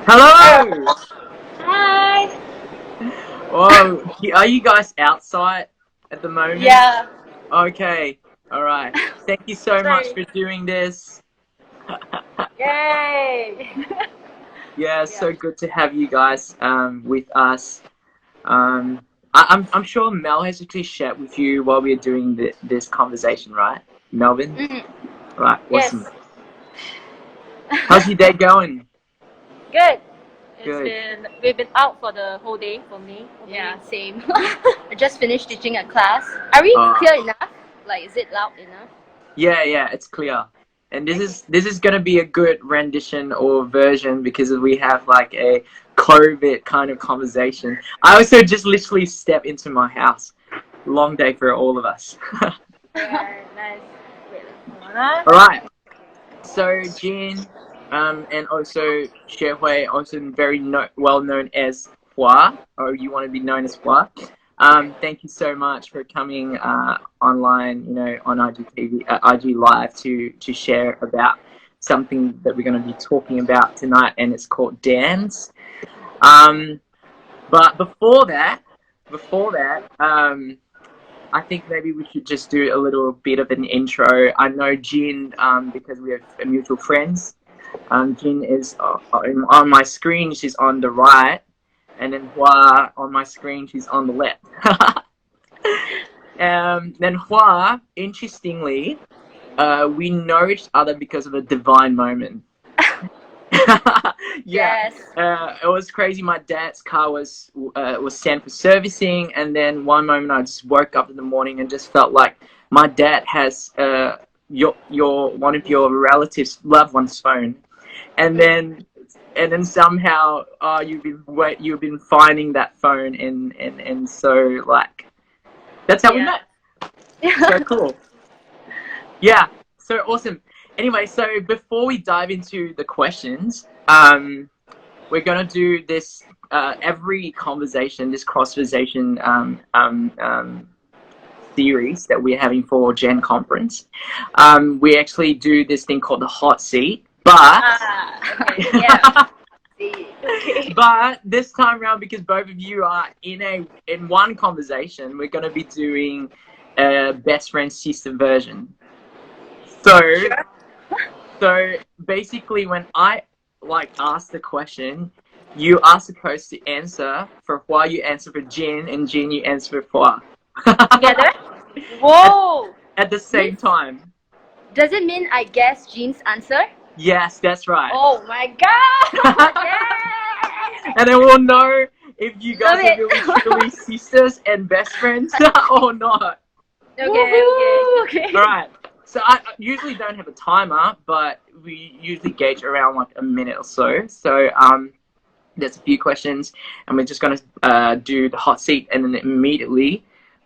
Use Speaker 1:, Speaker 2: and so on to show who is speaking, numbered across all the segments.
Speaker 1: Hello!
Speaker 2: Hi.
Speaker 1: Whoa, are you guys outside at the moment?
Speaker 2: Yeah.
Speaker 1: Okay, alright. Thank you so much
Speaker 2: Sorry.
Speaker 1: for doing this.
Speaker 2: Yay.
Speaker 1: Yeah, it's so good to have you guys with us. I'm sure Mel has actually shared with you while we're doing this conversation, right? Melvin? Right,
Speaker 2: Yes.
Speaker 1: awesome. How's your day going?
Speaker 2: Good.
Speaker 1: Good.
Speaker 2: We've been out for the whole day for me.
Speaker 3: Yeah, same. I just finished teaching a class.
Speaker 2: Are we clear enough? Like, is it loud enough?
Speaker 1: Yeah, it's clear. And this is gonna be a good rendition or version because we have like a COVID kind of conversation. I also just literally stepped into my house. Long day for all of us.
Speaker 2: Yeah, nice. Wait, hold on.
Speaker 1: All right. So Jin, and also Xue Hui, also very well known as Hua, or you want to be known as Hua. Thank you so much for coming online, on IGTV, IG Live to share about something that we're going to be talking about tonight, and it's called dance. But before that, I think maybe we should just do a little bit of an intro. I know Jin, because we have mutual friends. Jin is on my screen, she's on the right, and then Hua on my screen, she's on the left. Then Hua, interestingly, we know each other because of a divine moment. Yeah.
Speaker 2: Yes.
Speaker 1: It was crazy. My dad's car was sent for servicing, and then one moment I just woke up in the morning and just felt like my dad has your one of your relatives' loved one's phone, and then somehow you've been finding that phone, and so like that's how we met. So cool. Yeah, so awesome. Anyway, so before we dive into the questions, we're gonna do this every conversation, this cross-versation series that we're having for Gen Conference. We actually do this thing called the hot seat, but
Speaker 2: Okay, yeah.
Speaker 1: Okay. But this time around, because both of you are in one conversation, we're gonna be doing a best friend sister version. So basically, when I ask the question, you are supposed to answer for Hua, you answer for Jin, and Jin you answer for Hua.
Speaker 2: Together? Whoa!
Speaker 1: At the same time.
Speaker 3: Does it mean I guess Jean's answer?
Speaker 1: Yes, that's right.
Speaker 3: Oh my god!
Speaker 1: Yeah! And then we'll know if you guys are really truly sisters and best friends or not.
Speaker 3: Okay.
Speaker 1: All right. So I usually don't have a timer, but we usually gauge around like a minute or so. So there's a few questions, and we're just gonna do the hot seat, and then immediately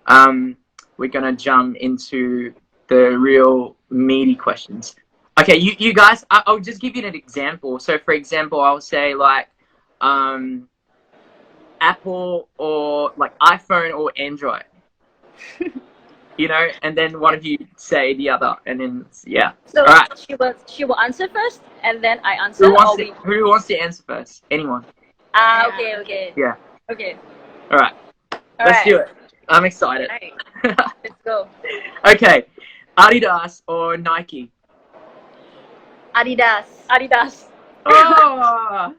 Speaker 1: we're gonna jump into the real meaty questions. Okay, you guys, I'll just give you an example. So for example, I'll say like Apple or like iPhone or Android. And then one of you say the other, and then yeah.
Speaker 2: So
Speaker 1: all right.
Speaker 2: she will answer first, and then I answer.
Speaker 1: Who wants to answer first? Anyone?
Speaker 2: Okay.
Speaker 1: Yeah.
Speaker 2: Okay.
Speaker 1: All right. Let's do it. I'm excited.
Speaker 2: Right. Let's go.
Speaker 1: Okay, Adidas or Nike?
Speaker 3: Adidas.
Speaker 1: Oh.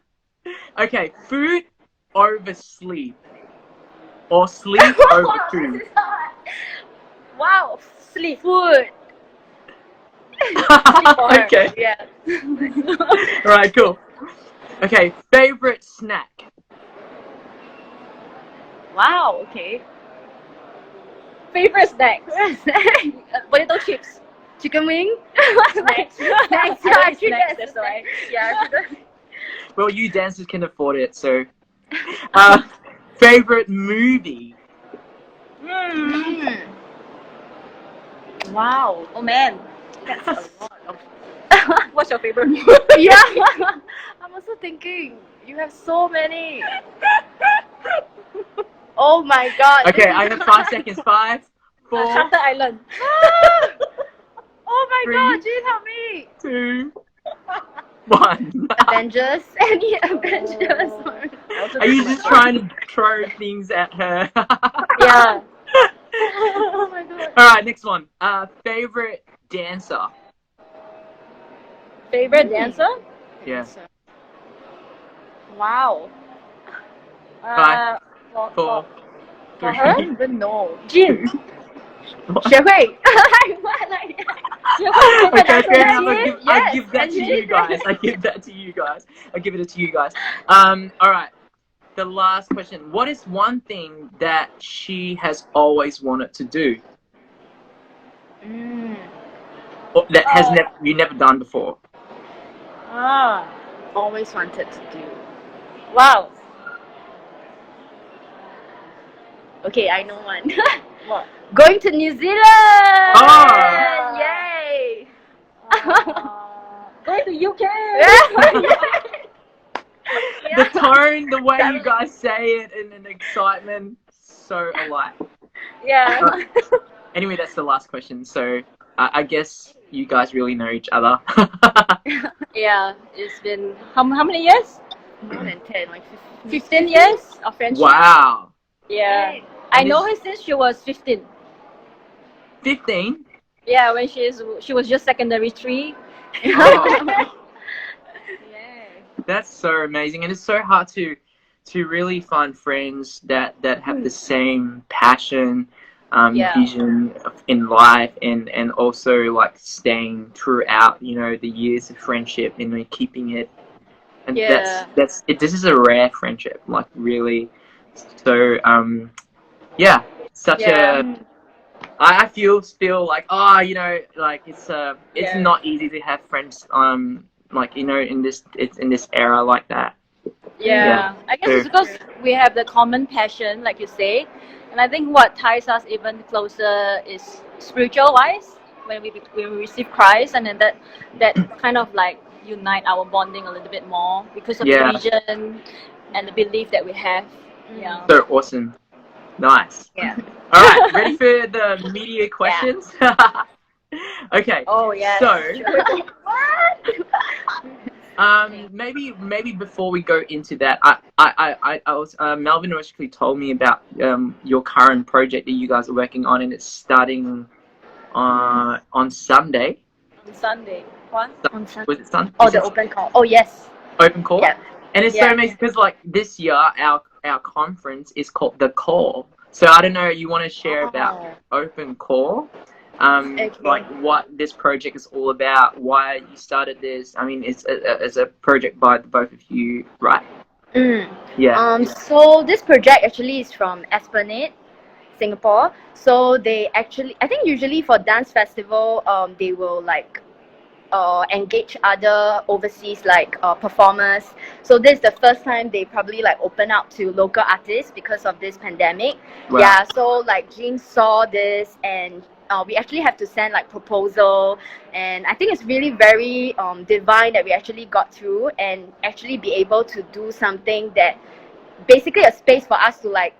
Speaker 1: Okay, food over sleep, or sleep over food?
Speaker 2: Wow, sleep.
Speaker 3: Food.
Speaker 1: Okay.
Speaker 2: Yeah.
Speaker 1: All right, cool. Okay, favorite snack?
Speaker 2: Wow, okay. Favorite snack? Potato chips.
Speaker 3: Chicken wing.
Speaker 2: Snacks.
Speaker 3: Snacks.
Speaker 2: I like
Speaker 3: Yeah,
Speaker 2: snacks, that's why. Yeah.
Speaker 1: Well, you dancers can afford it, so. Favorite movie?
Speaker 2: Wow. Oh man. That's a lot of... What's your favorite movie?
Speaker 3: Yeah. I'm also thinking. You have so many. Oh my god.
Speaker 1: Okay, I have 5 seconds. 5, 4,
Speaker 2: Shutter Island.
Speaker 3: Oh my
Speaker 1: 3,
Speaker 3: god, Jean, help me.
Speaker 1: 2, one.
Speaker 3: Avengers? Any Avengers?
Speaker 1: Are you just trying to throw things at her?
Speaker 2: Yeah.
Speaker 3: Oh my god.
Speaker 1: All right, next one. Favorite dancer?
Speaker 2: Favorite dancer?
Speaker 1: Yeah.
Speaker 2: Wow.
Speaker 1: Five,
Speaker 2: For,
Speaker 1: 4,
Speaker 2: for
Speaker 1: 3.
Speaker 2: her?
Speaker 3: I don't even know.
Speaker 2: Jin.
Speaker 3: Xue Hui. What? Like,
Speaker 1: Okay, fair enough.
Speaker 3: Jin?
Speaker 1: I give that
Speaker 3: and
Speaker 1: to
Speaker 3: Jin.
Speaker 1: you guys. I give that to you guys. I give it to you guys. All right. The last question. What is one thing that she has always wanted to do? Or that has never done before?
Speaker 2: Ah.
Speaker 3: Always wanted to do.
Speaker 2: Wow.
Speaker 3: Okay, I know one.
Speaker 2: What?
Speaker 3: Going to New Zealand!
Speaker 1: Oh.
Speaker 3: Yay!
Speaker 2: Going to UK.
Speaker 1: The tone, the way you guys say it, and an excitement, so alike.
Speaker 2: Yeah.
Speaker 1: Anyway, that's the last question. So I guess you guys really know each other.
Speaker 2: Yeah. It's been how many years?
Speaker 3: More than 10, like
Speaker 2: 15 years of friendship.
Speaker 1: Wow.
Speaker 2: Yeah.
Speaker 3: Yay.
Speaker 2: I know her since she was 15.
Speaker 1: 15?
Speaker 2: Yeah, when she was just secondary 3.
Speaker 1: Oh,
Speaker 3: Yay.
Speaker 1: that's so amazing. And it's so hard to really find friends that have the same passion,
Speaker 2: Yeah.
Speaker 1: vision in life, and also like staying throughout, the years of friendship, keeping it. And
Speaker 2: Yeah.
Speaker 1: that's it. This is a rare friendship, like really. So yeah, such
Speaker 2: Yeah.
Speaker 1: a. I feel like like it's
Speaker 2: Yeah.
Speaker 1: not easy to have friends like in this era like that.
Speaker 2: Yeah. I guess it's because we have the common passion, like you say, and I think what ties us even closer is spiritual wise when we receive Christ, and then that kind of like unite our bonding a little bit more because of
Speaker 1: Yeah.
Speaker 2: the vision and the belief that we have. Yeah.
Speaker 1: So awesome, nice.
Speaker 3: Yeah.
Speaker 1: All right, ready for the media questions? Okay.
Speaker 2: Oh yeah.
Speaker 1: So
Speaker 3: What?
Speaker 1: maybe before we go into that, I was Melvin actually told me about your current project that you guys are working on, and it's starting on Sunday.
Speaker 2: On Sunday. What?
Speaker 3: On Sunday.
Speaker 1: Was it Sunday?
Speaker 3: Oh, the open call. Oh, yes.
Speaker 1: Open call.
Speaker 3: Yeah.
Speaker 1: And it's so amazing because like this year our conference is called The Call. So I don't know, you want to share about Open Call?
Speaker 3: Okay.
Speaker 1: Like what this project is all about, why you started this. I mean, it's a project by the both of you, right? Yeah.
Speaker 3: So this project actually is from Esplanade, Singapore. So they actually, I think usually for dance festival, they will like engage other overseas like performers. So this is the first time they probably like open up to local artists because of this pandemic.
Speaker 1: Wow.
Speaker 3: Yeah, so like Jin saw this, and we actually have to send like proposal, and I think it's really very divine that we actually got through and actually be able to do something that basically a space for us to like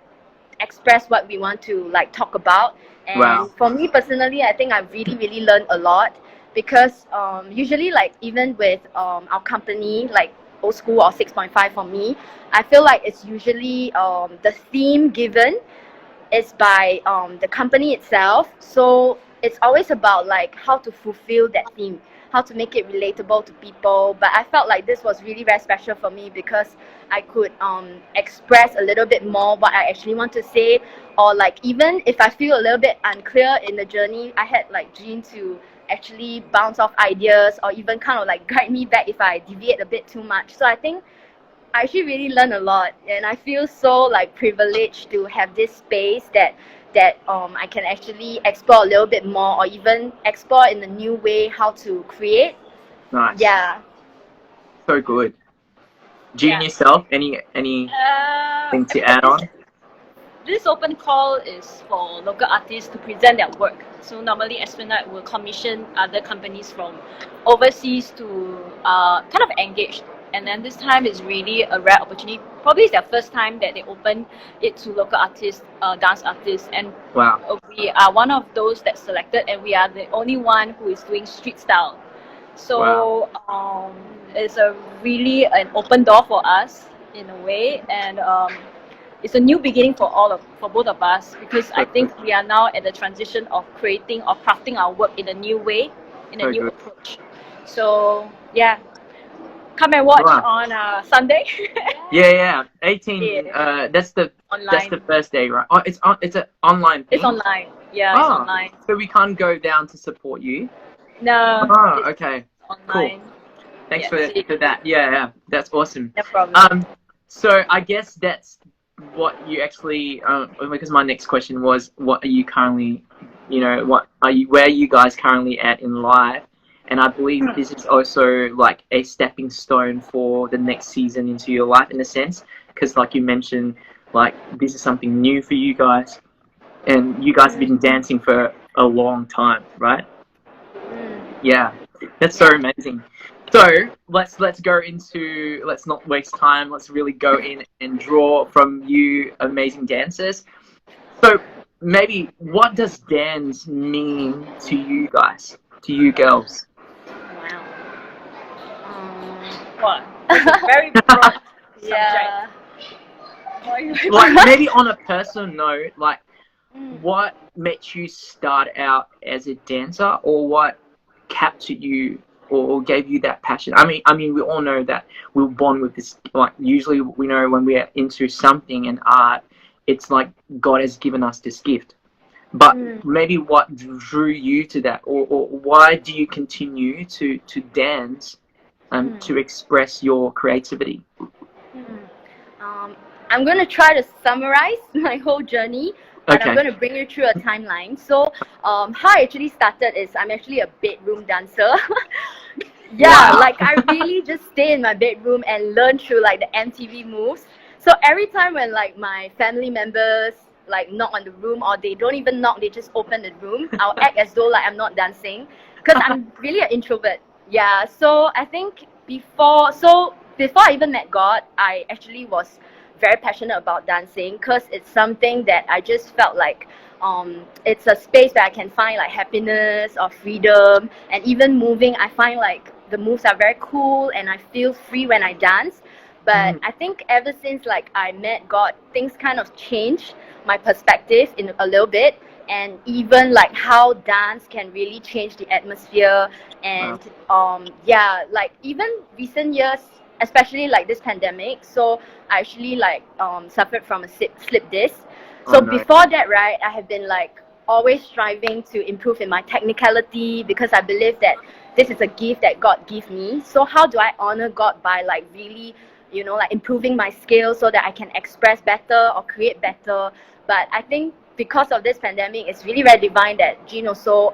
Speaker 3: express what we want to like talk about. And
Speaker 1: Wow.
Speaker 3: for me personally, I think I've really learned a lot because usually like even with our company like Old School or 6.5 for me, I feel like it's usually the theme given is by the company itself. So it's always about like how to fulfill that theme, how to make it relatable to people. But I felt like this was really very special for me because I could express a little bit more what I actually want to say, or like even if I feel a little bit unclear in the journey, I had like Jean to actually bounce off ideas or even kind of like guide me back if I deviate a bit too much. So I think I actually really learned a lot, and I feel so like privileged to have this space that I can actually explore a little bit more, or even explore in a new way how to create.
Speaker 1: Nice.
Speaker 3: Yeah.
Speaker 1: So good. Jean, yourself, anything to add on?
Speaker 2: This open call is for local artists to present their work. So normally Esplanade will commission other companies from overseas to kind of engage. And then this time is really a rare opportunity. Probably it's their first time that they open it to local artists, dance artists. And
Speaker 1: Wow.
Speaker 2: we are one of those that's selected, and we are the only one who is doing street style. So it's a really an open door for us in a way, and it's a new beginning for both of us, because I think we are now at the transition of creating or crafting our work in a new way, in a new approach. So yeah, come and watch on Sunday.
Speaker 1: Yeah. 18. That's the first day, right? Oh, it's an online thing?
Speaker 2: It's online. Yeah, it's online.
Speaker 1: So we can't go down to support you?
Speaker 2: No.
Speaker 1: Oh, okay.
Speaker 2: Online.
Speaker 1: Cool. Thanks for that. Yeah. That's awesome.
Speaker 2: No problem.
Speaker 1: So I guess that's what you actually, because my next question was, what are you currently, where are you guys currently at in life? And I believe this is also like a stepping stone for the next season into your life, in a sense, because like you mentioned, like this is something new for you guys, and you guys have been dancing for a long time, right? Yeah, that's so amazing. So let's go into, let's not waste time. Let's really go in and draw from you amazing dancers. So maybe, what does dance mean to you guys, to you girls?
Speaker 2: Wow. Very broad subject.
Speaker 1: Like maybe on a personal note, like what made you start out as a dancer, or what captured you or gave you that passion? I mean, we all know that we're born with this. Like usually, we know when we're into something in art, it's like God has given us this gift. But maybe what drew you to that, or why do you continue to dance, to express your creativity?
Speaker 3: I'm going to try to summarize my whole journey, and I'm going to bring you through a timeline. So how I actually started is I'm actually a bedroom dancer. Like I really just stay in my bedroom and learn through like the MTV moves. So every time when like my family members like knock on the room, or they don't even knock, they just open the room, I'll act as though like I'm not dancing, because I'm really an introvert. Yeah, so I think before I even met God, I actually was very passionate about dancing, because it's something that I just felt like it's a space where I can find like happiness or freedom, and even moving, I find like the moves are very cool and I feel free when I dance. But I think ever since like I met God, things kind of changed my perspective in a little bit, and even like how dance can really change the atmosphere. And like even recent years, especially like this pandemic, so I actually like suffered from a slip disc. So before that, right, I have been like always striving to improve in my technicality, because I believe that this is a gift that God gave me. So how do I honor God? By like really, like improving my skills so that I can express better or create better. But I think because of this pandemic, it's really very divine that Gin also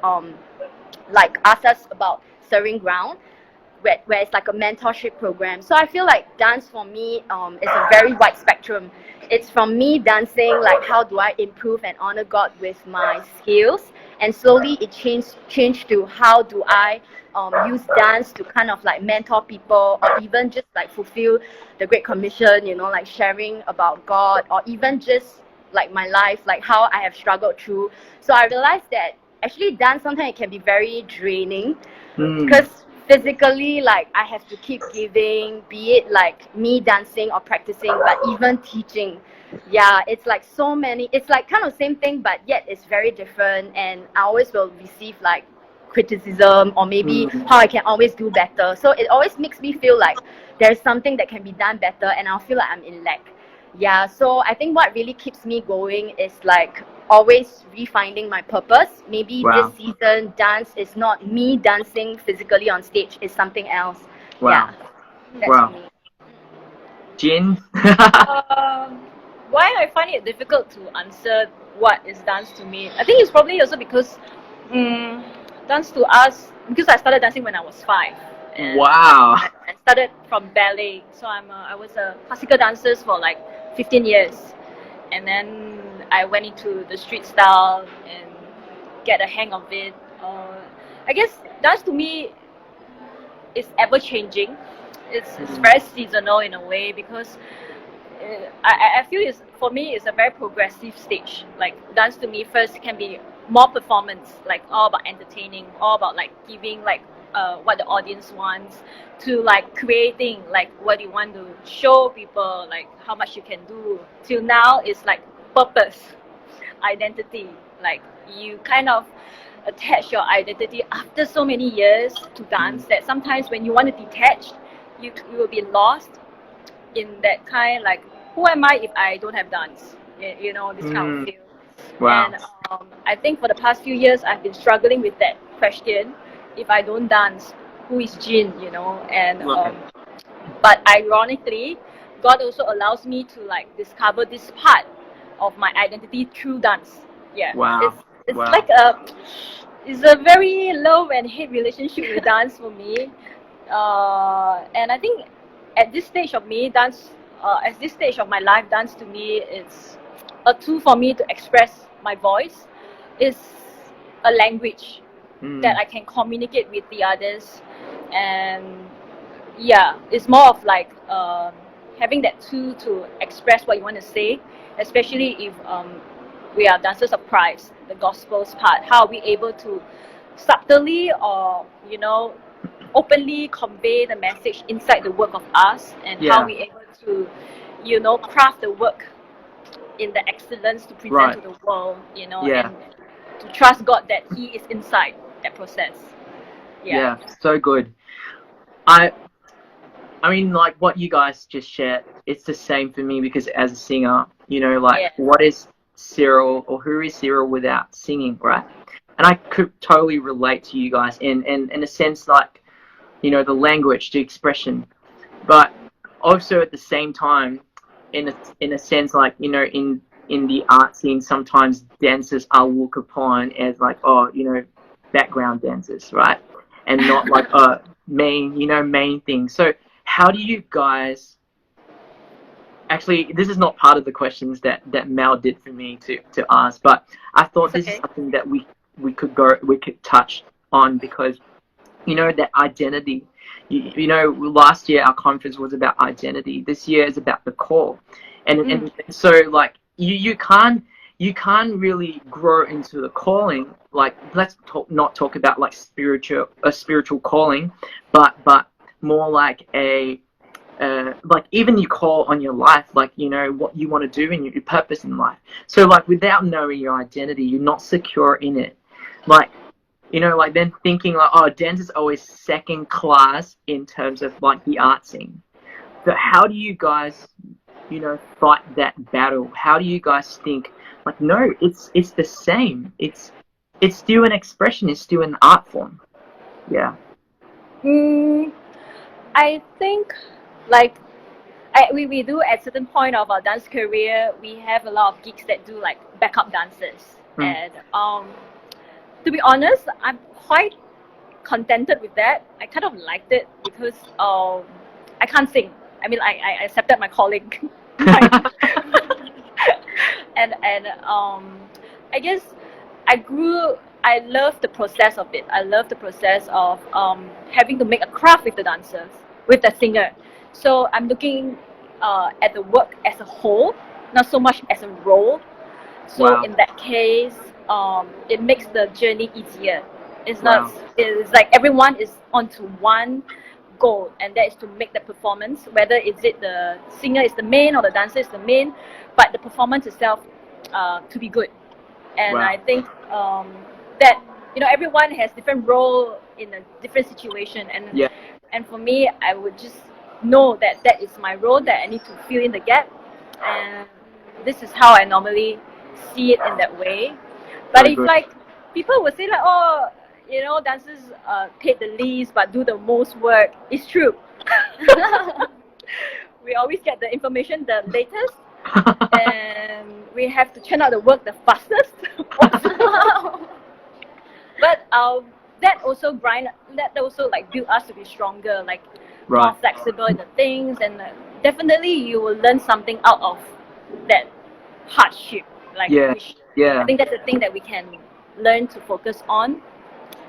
Speaker 3: like asked us about Stirring Ground, where it's like a mentorship program. So I feel like dance for me is a very wide spectrum. It's from me dancing, like how do I improve and honor God with my skills, and slowly it changed to how do I use dance to kind of like mentor people, or even just like fulfill the Great Commission, like sharing about God, or even just like my life, like how I have struggled through. So I realized that actually dance sometimes it can be very draining, because physically, like I have to keep giving, be it like me dancing or practicing, but even teaching. Yeah, it's like so many, it's like kind of same thing, but yet it's very different, and I always will receive like criticism, or maybe how I can always do better. So it always makes me feel like there's something that can be done better, and I'll feel like I'm in lack. Yeah, so I think what really keeps me going is like always refinding my purpose. Maybe this season, dance is not me dancing physically on stage, it's something else. Yeah, that's me.
Speaker 1: Gin?
Speaker 2: Why I find it difficult to answer what is dance to me, I think it's probably also because dance to us, because I started dancing when I was 5. And I started from ballet, so I was a classical dancer for like 15 years, and then I went into the street style and get a hang of it. I guess dance to me is ever changing. It's very seasonal in a way, because I feel for me it's a very progressive stage. Like dance to me first can be more performance, like all about entertaining, all about like giving like what the audience wants, to like creating like what you want to show people, like how much you can do. Till now, it's like purpose, identity. Like you kind of attach your identity after so many years to dance that sometimes when you want to detach, you will be lost in that kind, like, who am I if I don't have dance? You know, this kind of feel.
Speaker 1: Wow.
Speaker 2: And I think for the past few years, I've been struggling with that question. If I don't dance, who is Jin? You know, and but ironically, God also allows me to like discover this part of my identity through dance. Yeah.
Speaker 1: Wow.
Speaker 2: It's like it's a very love and hate relationship with dance for me. And I think at this stage of me, dance, at this stage of my life, dance to me is a tool for me to express my voice. It's a language that I can communicate with the others, and yeah, it's more of like having that tool to express what you want to say, especially if we are dancers of Christ, the gospel's part. How are we able to subtly or openly convey the message inside the work of us, and how we able to craft the work in the excellence to present to the world, and to trust God that He is inside that process.
Speaker 1: Yeah, so good. I mean, like what you guys just shared, it's the same for me, because as a singer, what is Cyril, or who is Cyril without singing, right? And I could totally relate to you guys in a sense, like, the language, the expression, but also at the same time, in a sense, like, in the art scene, sometimes dancers are looked upon as like, background dancers, right? And not like main thing. So how do you guys, actually, this is not part of the questions that Mel did for me to ask, but I thought this is something that we could touch on, because that identity, last year our conference was about identity. This year is about the call, and so like you can't really grow into the calling. Like, let's not talk about like a spiritual calling, but more like a like even you call on your life, like what you want to do and your purpose in life. So like without knowing your identity, you're not secure in it. Like, like then thinking like, oh, dance is always second class in terms of like the art scene. So how do you guys, fight that battle? How do you guys think like, no, it's the same. It's still an expression. It's still an art form. Yeah.
Speaker 2: I think like we do at certain point of our dance career, we have a lot of gigs that do like backup dancers, and to be honest, I'm quite contented with that. I kind of liked it because I can't sing. I mean, I accepted my calling. and I guess I love the process of it. I love the process of having to make a craft with the dancers, with the singer. So I'm looking at the work as a whole, not so much as a role. So in that case, it makes the journey easier. It's not. It's like everyone is onto one goal, and that is to make the performance. Whether is it the singer is the main or the dancer is the main, but the performance itself to be good. And I think that everyone has different role in a different situation, and for me, I would just know that is my role, that I need to fill in the gap, and this is how I normally see it in that way. But if like people would say like, oh, dancers paid the least but do the most work, it's true. We always get the information the latest, and we have to churn out the work the fastest. But that also like build us to be stronger, like more flexible in the things, and definitely you will learn something out of that hardship. Like I think that's the thing that we can learn to focus on.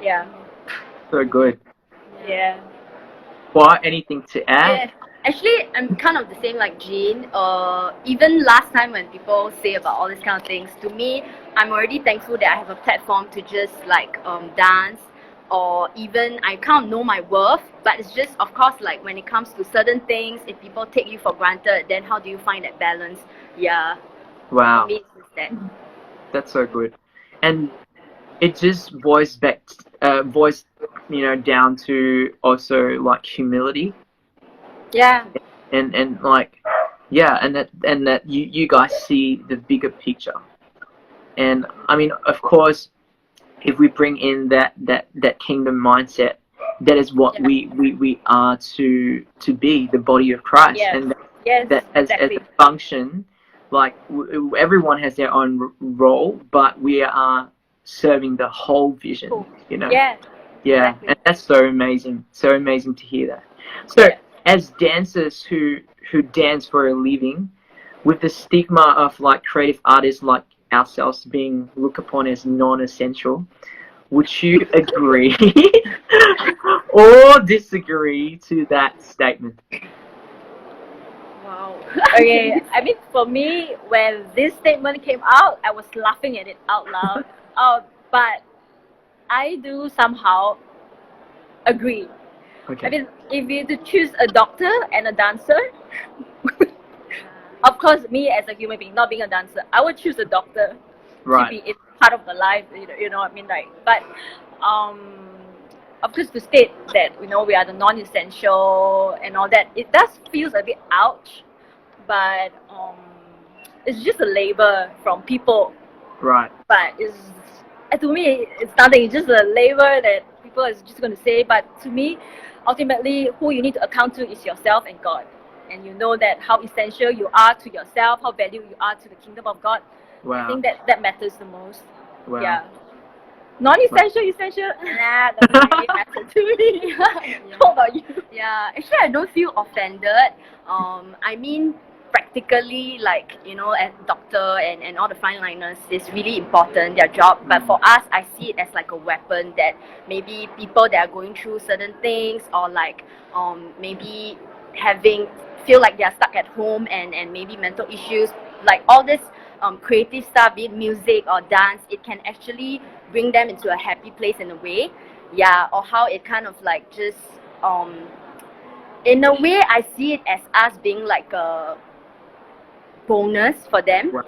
Speaker 2: Yeah.
Speaker 1: So good.
Speaker 2: Yeah.
Speaker 1: Well, anything to add?
Speaker 3: Yeah. Actually, I'm kind of the same like Jean. Even last time when people say about all these kind of things, to me, I'm already thankful that I have a platform to just like dance or even I can't know my worth. But it's just, of course, like when it comes to certain things, if people take you for granted, then how do you find that balance? Yeah, for
Speaker 1: Wow,
Speaker 3: me, it's just that.
Speaker 1: that's so good. And it just voiced back, voiced, down to also like humility,
Speaker 2: Yeah.
Speaker 1: and like, yeah, and that you guys see the bigger picture. And I mean, of course, if we bring in that kingdom mindset, that is what
Speaker 2: Yeah.
Speaker 1: we are to be the body of Christ,
Speaker 2: Yes.
Speaker 1: and
Speaker 2: Yes.
Speaker 1: that as
Speaker 2: Exactly.
Speaker 1: a function, like everyone has their own role, but we are serving the whole vision.
Speaker 2: Cool.
Speaker 1: You know,
Speaker 2: Yeah.
Speaker 1: yeah,
Speaker 2: Exactly.
Speaker 1: and that's so amazing to hear that. So,
Speaker 2: Yeah.
Speaker 1: as dancers who dance for a living, with the stigma of like creative artists like ourselves being looked upon as non-essential, would you agree or disagree to that statement?
Speaker 3: Wow.
Speaker 2: Okay. I mean, for me, when this statement came out, I was laughing at it out loud. But I do somehow agree. I
Speaker 1: Okay,
Speaker 2: mean, if you to choose a doctor and a dancer, of course, me as a human being, not being a dancer, I would choose a doctor to
Speaker 1: right,
Speaker 2: be in part of the life. You know what I mean, like. But um, of course, to state that we are the non-essential and all that, it does feels a bit ouch. But it's just a label from people.
Speaker 1: right,
Speaker 2: But it's to me, it's nothing. It's just a label that people is just going to say. But to me, ultimately, who you need to account to is yourself and God. And you know that how essential you are to yourself, how valuable you are to the kingdom of God. I
Speaker 1: wow,
Speaker 2: think that matters the most.
Speaker 1: wow.
Speaker 2: Yeah. Non-essential, essential, nah, doesn't really matter to me. How about you?
Speaker 3: Yeah, actually, I don't feel offended. I mean, practically, like, as doctor and all the frontliners, it's really important, their job. But for us, I see it as like a weapon that maybe people that are going through certain things, or like maybe feel like they're stuck at home, and maybe mental issues, like all this creative stuff, be it music or dance, it can actually bring them into a happy place in a way. Yeah, or how it kind of like just in a way, I see it as us being like a bonus for them,
Speaker 1: Wow.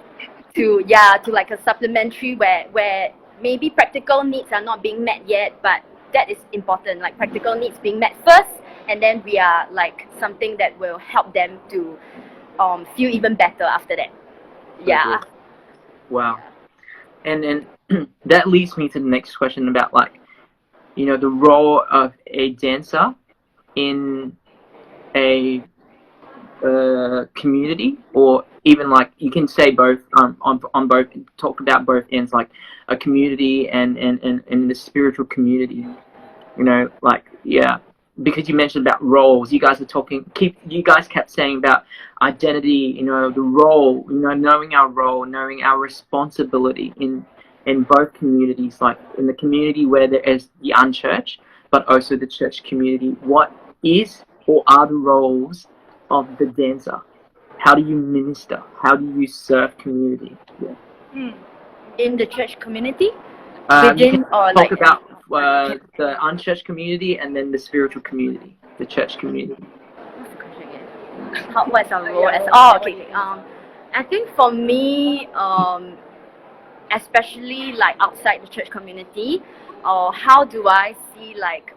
Speaker 3: to like a supplementary where maybe practical needs are not being met yet, but that is important, like practical needs being met first, and then we are like something that will help them to feel even better after that. Yeah.
Speaker 1: Wow. And that leads me to the next question about like, the role of a dancer in a community, or even like you can say both, on both, talk about both ends, like a community and the spiritual community. Like, yeah, because you mentioned about roles. You guys kept saying about identity, the role, knowing our role, knowing our responsibility in both communities, like in the community where there is the unchurched, but also the church community. What is or are the roles of the dancer? How do you minister? How do you serve community? Yeah.
Speaker 3: In the church community,
Speaker 1: You can
Speaker 3: within or
Speaker 1: talk
Speaker 3: like
Speaker 1: about the unchurched community and then the spiritual community, the church community.
Speaker 3: what's the question again? What's our role as? Oh, okay. I think for me, especially like outside the church community, or how do I see like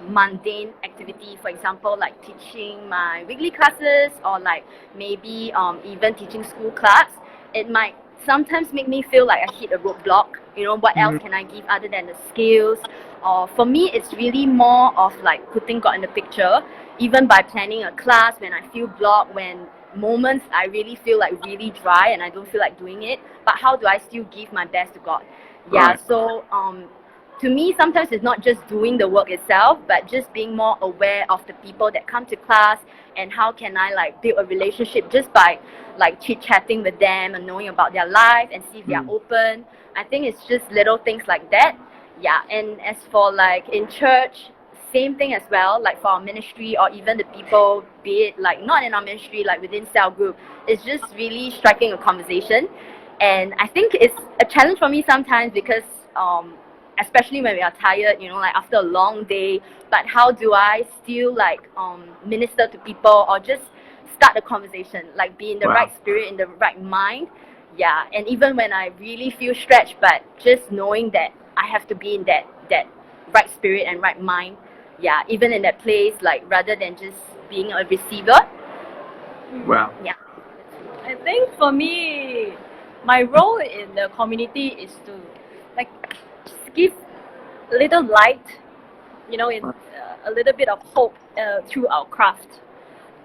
Speaker 3: mundane activity, for example, like teaching my weekly classes, or like maybe even teaching school class. It might sometimes make me feel like I hit a roadblock. What else can I give other than the skills? Or for me, it's really more of like putting God in the picture, even by planning a class when I feel blocked, when moments I really feel like really dry and I don't feel like doing it, but how do I still give my best to God? Yeah.
Speaker 1: Right.
Speaker 3: So to me, sometimes it's not just doing the work itself, but just being more aware of the people that come to class, and how can I like build a relationship just by like chit chatting with them and knowing about their life and see if they are open. I think it's just little things like that. Yeah. And as for like in church, same thing as well, like for our ministry, or even the people, be it like not in our ministry, like within cell group, it's just really striking a conversation. And I think it's a challenge for me sometimes, because especially when we are tired, like after a long day. But how do I still like minister to people or just start a conversation, like be in the
Speaker 1: Wow.
Speaker 3: right spirit, in the right mind? Yeah, and even when I really feel stretched, but just knowing that I have to be in that right spirit and right mind. Yeah, even in that place, like rather than just being a receiver.
Speaker 1: Wow.
Speaker 3: Yeah.
Speaker 2: I think for me, my role in the community is to like just give a little light, in a little bit of hope through our craft.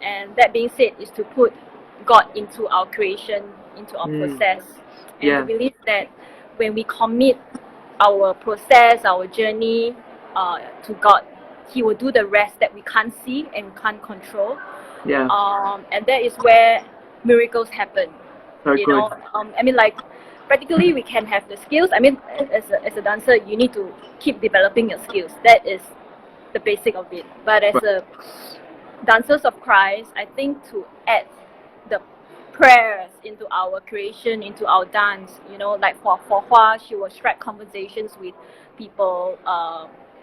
Speaker 2: And that being said, is to put God into our creation, into our process, and
Speaker 1: Yeah.
Speaker 2: to believe that when we commit our process, our journey to God, He will do the rest that we can't see and can't control.
Speaker 1: Yeah.
Speaker 2: And that is where miracles happen.
Speaker 1: So
Speaker 2: You
Speaker 1: good.
Speaker 2: know, I mean, like practically we can have the skills. I mean, as a dancer, you need to keep developing your skills. That is the basic of it. But as a dancers of Christ, I think to add the prayers into our creation, into our dance, like for Hua, she will strike conversations with people,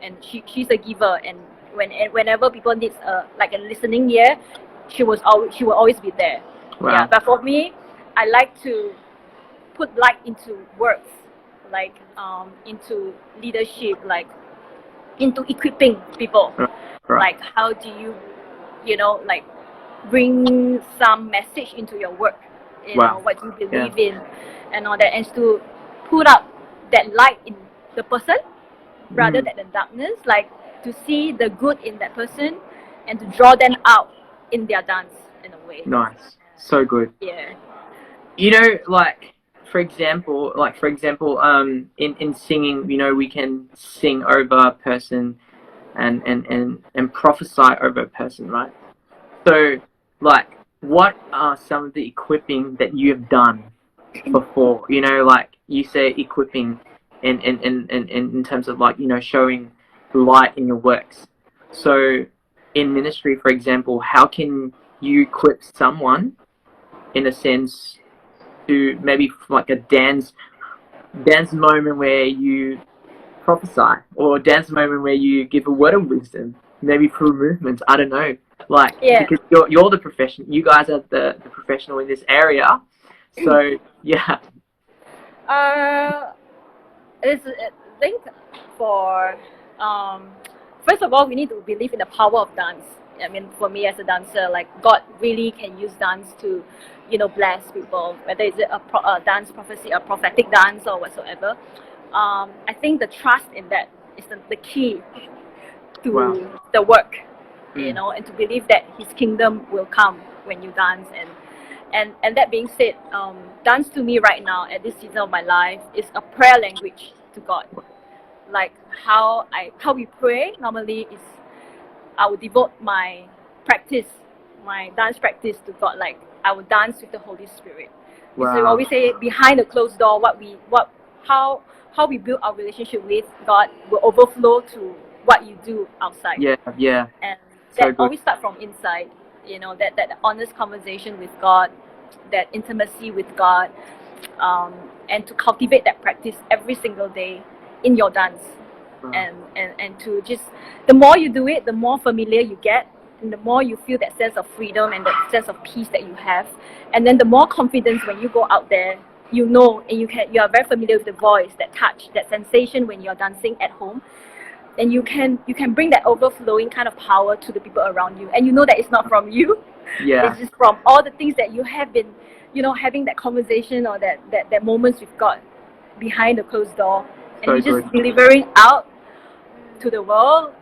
Speaker 2: and she's a giver, and whenever people needs like a listening ear, she will always be there.
Speaker 1: Wow.
Speaker 2: Yeah, but for me, I like to put light into works, like into leadership, like into equipping people.
Speaker 1: Right.
Speaker 2: Like how do you, like bring some message into your work, what you believe in and all that, and to put up that light in the person rather than the darkness, like to see the good in that person and to draw them out in their dance in a way.
Speaker 1: Nice. So good.
Speaker 2: Yeah.
Speaker 1: Like for example, in singing, we can sing over a person and prophesy over a person, right? So, like, what are some of the equipping that you have done before? Like you say, equipping in terms of like, showing light in your works. So, in ministry, for example, how can you equip someone, in a sense, to maybe like a dance moment where you prophesy, or dance moment where you give a word of wisdom, maybe through movements? I don't know. Like, because you're the professional. You guys are the professional in this area. So yeah.
Speaker 2: I think for first of all, we need to believe in the power of dance. I mean, for me as a dancer, like God really can use dance to, bless people. Whether it's a dance prophecy, a prophetic dance, or whatsoever. I think the trust in that is the key to the work, and to believe that His kingdom will come when you dance. And that being said, dance to me right now at this season of my life is a prayer language to God. Like how we pray normally is I will devote my dance practice to God. Like I will dance with the Holy Spirit.
Speaker 1: Wow.
Speaker 2: So we always say behind the closed door, how we build our relationship with God will overflow to what you do outside.
Speaker 1: Yeah.
Speaker 2: And
Speaker 1: So
Speaker 2: that
Speaker 1: good.
Speaker 2: always start from inside. That honest conversation with God, that intimacy with God, and to cultivate that practice every single day in your dance.
Speaker 1: Wow.
Speaker 2: And to just, the more you do it, the more familiar you get, and the more you feel that sense of freedom and that sense of peace that you have, and then the more confidence when you go out there, and you are very familiar with the voice, that touch, that sensation when you're dancing at home, and you can bring that overflowing kind of power to the people around you, and that it's not from you.
Speaker 1: Yeah.
Speaker 2: It's just from all the things that you have been, having that conversation or that moments with God behind the closed door, and
Speaker 1: So
Speaker 2: you're just
Speaker 1: good.
Speaker 2: delivering out to the world.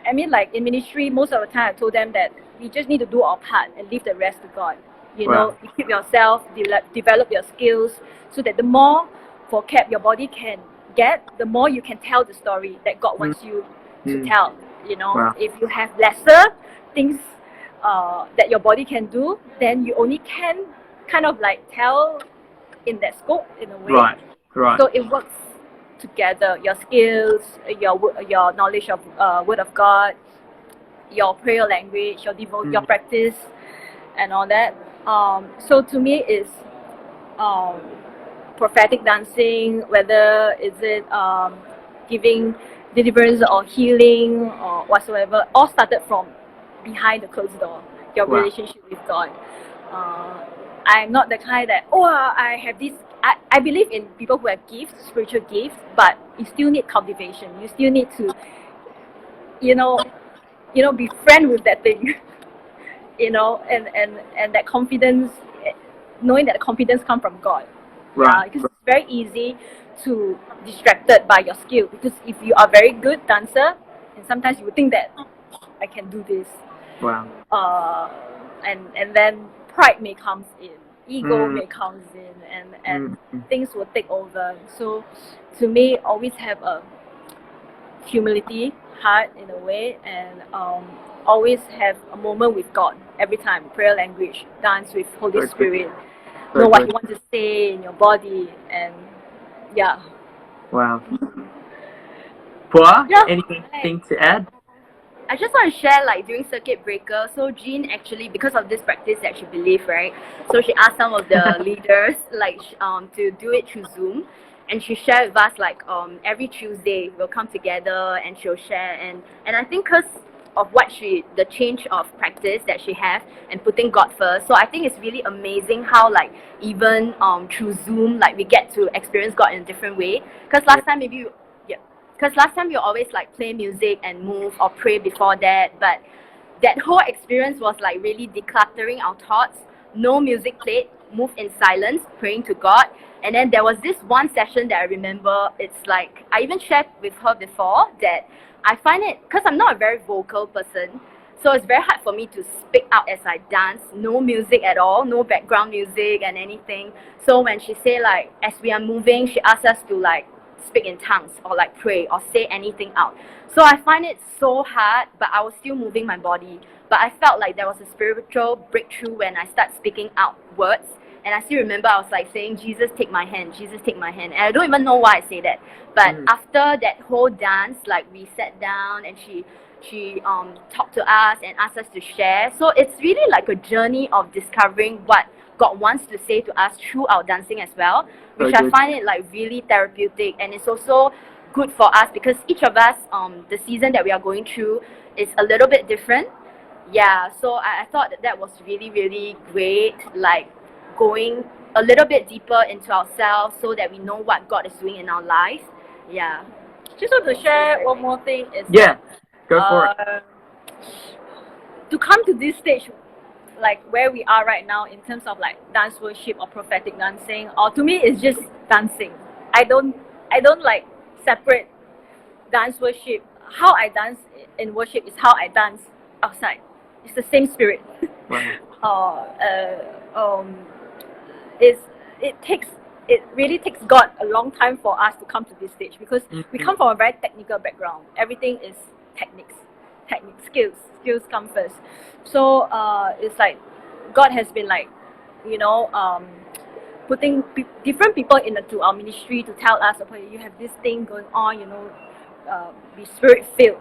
Speaker 2: I mean, like in ministry, most of the time I told them that we just need to do our part and leave the rest to God.
Speaker 1: Wow.
Speaker 2: Equip yourself, develop your skills, so that the more vocab your body can get, the more you can tell the story that God wants you to tell.
Speaker 1: Wow.
Speaker 2: If you have lesser things that your body can do, then you only can kind of like tell in that scope, in a way.
Speaker 1: Right.
Speaker 2: So it works together. Your skills, your knowledge of Word of God, your prayer language, your practice, and all that. So to me is prophetic dancing, whether is it giving deliverance or healing or whatsoever, all started from behind the closed door, your
Speaker 1: Wow.
Speaker 2: relationship with God. I'm not the kind that, oh, I have this. I believe in people who have gifts, spiritual gifts, but you still need cultivation. You still need to, be friend with that thing, and that confidence, knowing that the confidence comes from God.
Speaker 1: Right.
Speaker 2: Because it's very easy to distracted by your skill. Because if you are very good dancer, and sometimes you would think that I can do this.
Speaker 1: Wow.
Speaker 2: And then pride may comes in, ego may comes in, and things will take over. So to me, always have a humility heart in a way, and always have a moment with God every time. Prayer language, dance with Holy
Speaker 1: Very
Speaker 2: Spirit.
Speaker 1: Very
Speaker 2: Know what
Speaker 1: good.
Speaker 2: you want to say in your body, and yeah.
Speaker 1: Wow. Pua,
Speaker 3: Yeah.
Speaker 1: anything to add?
Speaker 3: I just want to share, like, during circuit breaker, so Jean actually, because of this practice that she believed, right, so she asked some of the leaders, like, to do it through Zoom, and she shared with us, like, every Tuesday we'll come together and she'll share, and I think because of the change of practice that she has and putting God first, so I think it's really amazing how, like, even through Zoom, like, we get to experience God in a different way, because last time maybe because last time you always like play music and move or pray before that, but that whole experience was like really decluttering our thoughts. No music played, move in silence, praying to God. And then there was this one session that I remember. It's like I even shared with her before that I find it, because I'm not a very vocal person, so it's very hard for me to speak out as I dance. No music at all, no background music and anything. So when she say, like, as we are moving, she asks us to like speak in tongues or like pray or say anything out. So I find it so hard, but I was still moving my body. But I felt like there was a spiritual breakthrough when I start speaking out words. And I still remember I was like saying, Jesus, take my hand, Jesus, take my hand. And I don't even know why I say that. But after that whole dance, like, we sat down and she talked to us and asked us to share. So it's really like a journey of discovering what God wants to say to us through our dancing as well, which I find it like really therapeutic. And it's also good for us because each of us, the season that we are going through is a little bit different. Yeah, so I thought that was really, really great, like going a little bit deeper into ourselves so that we know what God is doing in our lives. Yeah.
Speaker 2: Just want to share one more thing is
Speaker 1: Yeah, go for it.
Speaker 2: To come to this stage, like where we are right now in terms of like dance worship or prophetic dancing, or to me it's just dancing. I don't like separate dance worship. How I dance in worship is how I dance outside. It's the same spirit. It really takes God a long time for us to come to this stage because we come from a very technical background. Everything is techniques, skills come first. So it's like God has been like, putting different people into our ministry to tell us, okay, you have this thing going on, be spirit filled,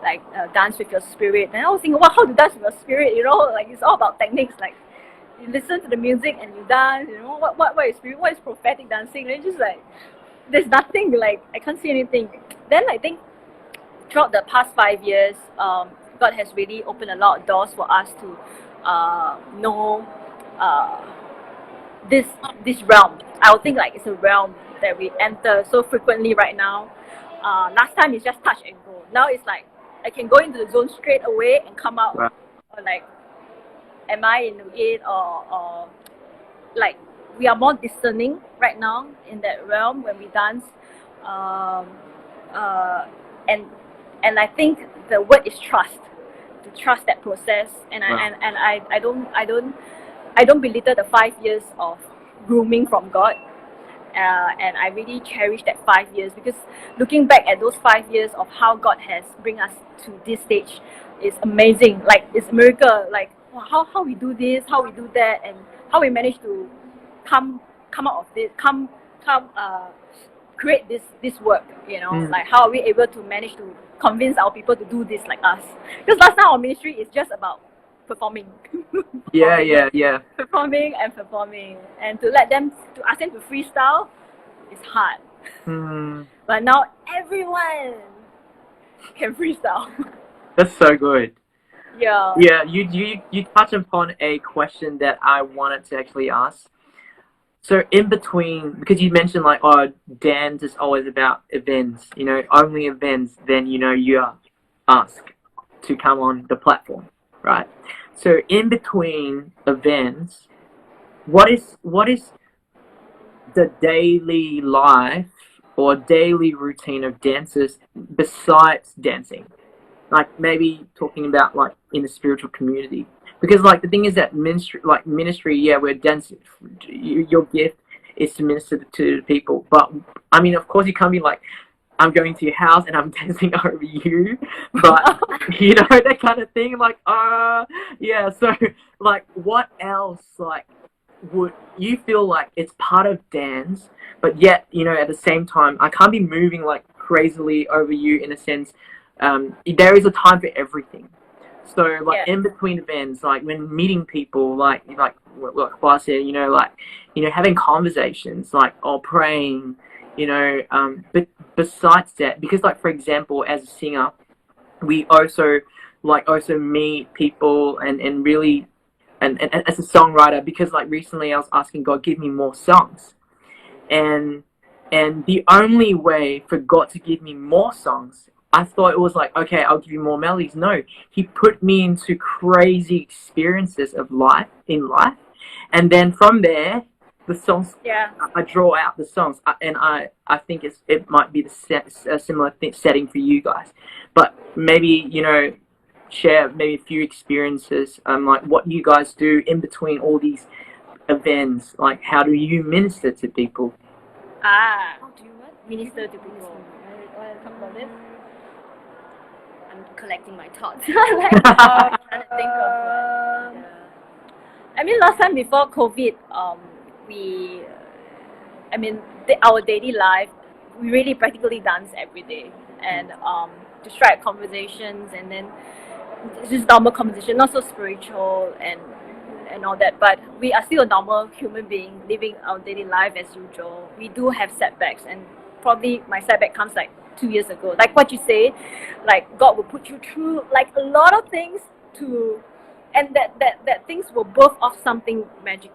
Speaker 2: like dance with your spirit. And I was thinking, well, how to dance with your spirit? Like it's all about techniques. Like you listen to the music and you dance. What is spirit? What is prophetic dancing? And it's just like there's nothing. Like I can't see anything. Then I think throughout the past 5 years, God has really opened a lot of doors for us to know this realm. I would think like it's a realm that we enter so frequently right now. Last time it's just touch and go. Now it's like I can go into the zone straight away and come out.
Speaker 1: Wow.
Speaker 2: Or like, am I in it or like we are more discerning right now in that realm when we dance. And I think the word is trust. To trust that process, and I don't belittle the 5 years of grooming from God, and I really cherish that 5 years because looking back at those 5 years of how God has bring us to this stage is amazing. Like it's a miracle. Like how we do this, how we do that, and how we manage to come out of this, create this work. Like how are we able to manage to convince our people to do this like us? Because last time our ministry is just about performing.
Speaker 1: Yeah.
Speaker 2: Performing performing and performing, and to ask them to freestyle is hard. But now everyone can freestyle.
Speaker 1: That's so good.
Speaker 2: Yeah.
Speaker 1: Yeah, you touch upon a question that I wanted to actually ask. So in between, because you mentioned like, oh, dance is always about events, only events, then you are asked to come on the platform, right? So in between events, what is the daily life or daily routine of dancers besides dancing? Like maybe talking about like in the spiritual community, because like the thing is that ministry, yeah, we're dancing. Your gift is to minister to people, but I mean, of course, you can't be like, I'm going to your house and I'm dancing over you, but that kind of thing. Like, yeah. So, like, what else? Like, would you feel like it's part of dance, but yet, at the same time, I can't be moving like crazily over you in a sense. There is a time for everything. So, like, in between events, like when meeting people, like what Hua said, having conversations, like, or praying, but besides that, because like, for example, as a singer, we also meet people and really, and as a songwriter, because like recently I was asking God, give me more songs. And the only way for God to give me more songs, I thought it was like, okay, I'll give you more melodies. No, He put me into crazy experiences of life, and then from there, the songs.
Speaker 2: Yeah.
Speaker 1: I draw out the songs, and I think it might be a similar setting for you guys, but maybe share maybe a few experiences, like what you guys do in between all these events. Like, how do you minister to people?
Speaker 2: How do you minister to people? Want to talk about this?
Speaker 3: I'm collecting my thoughts. Like, trying to think of one.
Speaker 2: I mean, last time before COVID, our daily life, we really practically dance every day, and to strike conversations, and then just normal conversation, not so spiritual and all that. But we are still a normal human being living our daily life as usual. We do have setbacks, and probably my setback comes like 2 years ago. Like what you say, like God will put you through like a lot of things and that things will birth off something magic,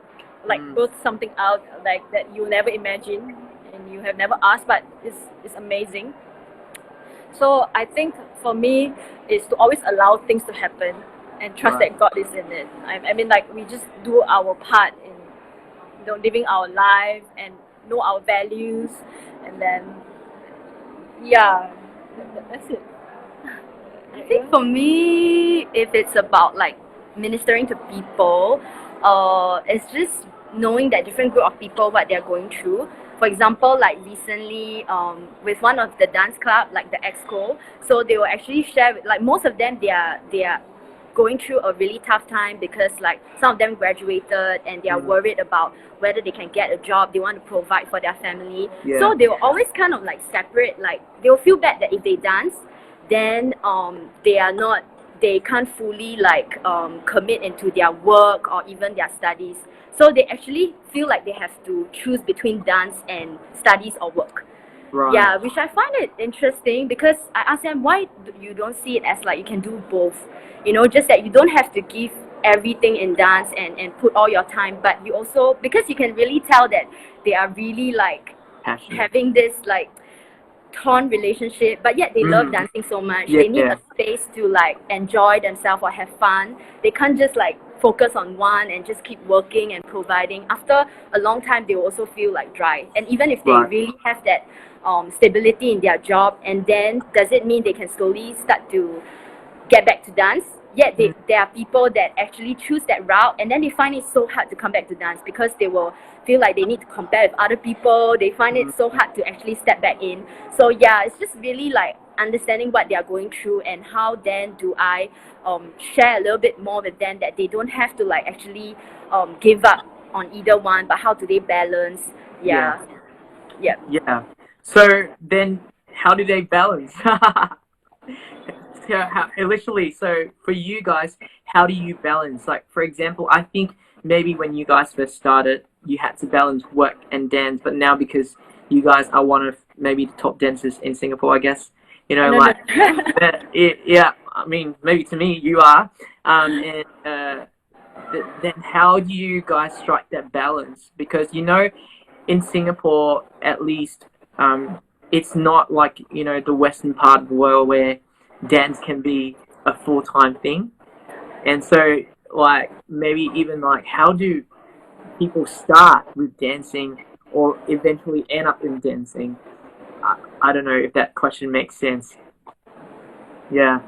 Speaker 2: like birth something out like that you never imagine and you have never asked, but it's amazing. So I think for me is to always allow things to happen and trust that God is in it. I mean, like, we just do our part in living our life and know our values, and then that's it.
Speaker 3: I think for me, if it's about like ministering to people, it's just knowing that different group of people, what they're going through. For example, like recently, with one of the dance club, like the EXCO, so they will actually share with, like, most of them, they are going through a really tough time because like some of them graduated and they are worried about whether they can get a job. They want to provide for their family. So they will always kind of like separate, like they will feel bad that if they dance, then they can't fully like commit into their work or even their studies. So they actually feel like they have to choose between dance and studies or work. Yeah, which I find it interesting, because I ask them, why you don't see it as like you can do both? Just that you don't have to give everything in dance and put all your time, but you also, because you can really tell that they are really like
Speaker 1: passionate,
Speaker 3: having this like torn relationship, but yet they love dancing so much. They need a space to like enjoy themselves or have fun. They can't just like focus on one and just keep working and providing. After a long time, they will also feel like dry. And even if they really have that stability in their job, and then does it mean they can slowly start to get back to dance? Yet there are people that actually choose that route, and then they find it so hard to come back to dance because they will feel like they need to compare with other people. They find it so hard to actually step back in. So yeah, it's just really like understanding what they are going through, and how then do I share a little bit more with them that they don't have to like actually give up on either one, but how do they balance? Yeah.
Speaker 1: So then how do they balance? Literally, so for you guys, how do you balance? Like, for example, I think maybe when you guys first started, you had to balance work and dance, but now because you guys are one of maybe the top dancers in Singapore, I guess, you know,
Speaker 2: No,
Speaker 1: like,
Speaker 2: no.
Speaker 1: yeah, I mean, maybe to me you are, and then how do you guys strike that balance? Because, you know, in Singapore, at least, it's not like, you know, the Western part of the world where dance can be a full-time thing. And so, like, maybe even like, how do people start with dancing or eventually end up in dancing? I don't know if that question makes sense. Yeah.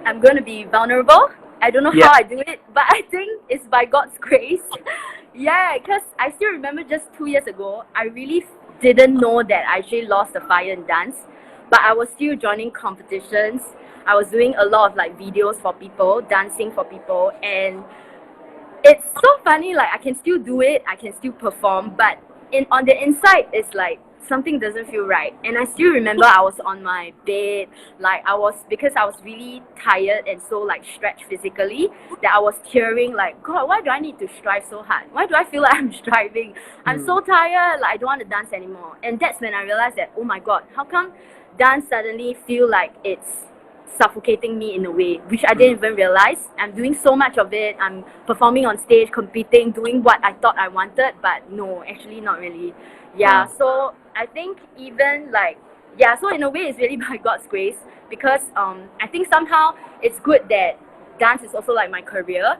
Speaker 3: I'm going to be vulnerable. I don't know
Speaker 1: Yeah.
Speaker 3: how I do it, but I think it's by God's grace. Yeah, because I still remember just 2 years ago, I really didn't know that I actually lost the fire in dance, but I was still joining competitions. I was doing a lot of like videos for people, dancing for people, and it's so funny, like I can still do it, I can still perform, but on the inside it's like something doesn't feel right. And I still remember I was on my bed, like because I was really tired and so like stretched physically, that I was tearing like, God, why do I need to strive so hard? Why do I feel like I'm striving? I'm so tired, like I don't want to dance anymore. And that's when I realized that, oh my God, how come dance suddenly feel like it's suffocating me in a way, which I didn't even realize. I'm doing so much of it. I'm performing on stage, competing, doing what I thought I wanted, but no, actually not really. Yeah,
Speaker 1: Wow.
Speaker 3: so I think even like, yeah, so in a way it's really by God's grace, because I think somehow it's good that dance is also like my career.